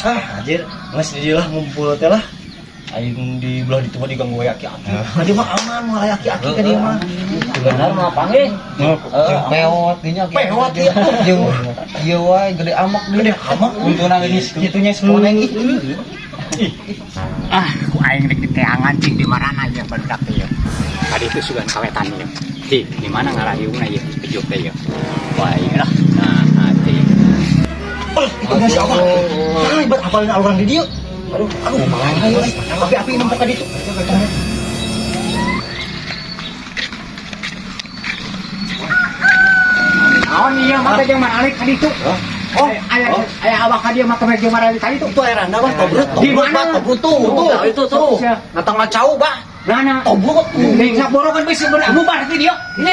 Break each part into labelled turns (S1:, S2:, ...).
S1: Anjir, nges di dia lah ngumpul teh lah. Aing di belah ditu diganggu we aki-aki. Dia mah aman moal aki-aki ka dia mah.
S2: Bener mah panggil.
S3: Pewot dinya.
S1: Pewot ieu.
S3: Jeung ieu wae gede amak
S1: Gede amak
S3: untuna geus
S1: kitunya sekolah ih.
S2: Ku aing rek diteangan cing di marana ieu barudak teh. Tadi itu sugan kawetan ieu. Di mana ngarahiuna ieu pejuk teh ieu. Wah, ieu lah. Nah, hati.
S1: Masya Allah. Ibarat hafalin Al-Quran di dia. Aduh, ayo, api-api numpuk tadi tuh.
S2: Naon ieu mah teh jeung manalik tadi tuh. Oh, aya awak ka dieu mah kemeh jeung manalik tadi tuh.
S1: Itu air randa bah, tobrut.
S2: Di mana?
S1: Tobrut tuh. Itu tuh. Datang macau bah.
S2: Mana?
S1: Tobrut.
S2: Ning saborokan geus bubar ti dieu. Ini.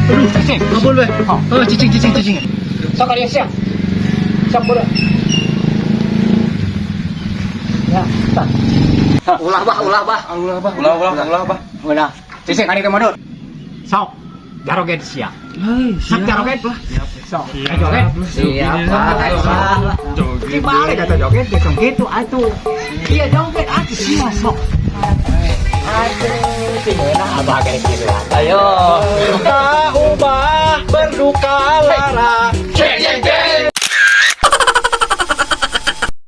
S2: Aduh, cicing.
S1: Ngabul weh. Oh, cicing.
S2: Sok kalian siap. Siap bola. Ya, tak. Ulah bah. Ulah. Cicing kali kemana? Sok. Jaroget siap. Siap jaroget bah. Sok. Joget. Siap bah. Joget. Balik kata joget jeung gitu atuh. Iya joget atuh siap sok. Aduh, tinggalnya abah kayak gitu.
S1: Ayo. Kita ubah berduka lara.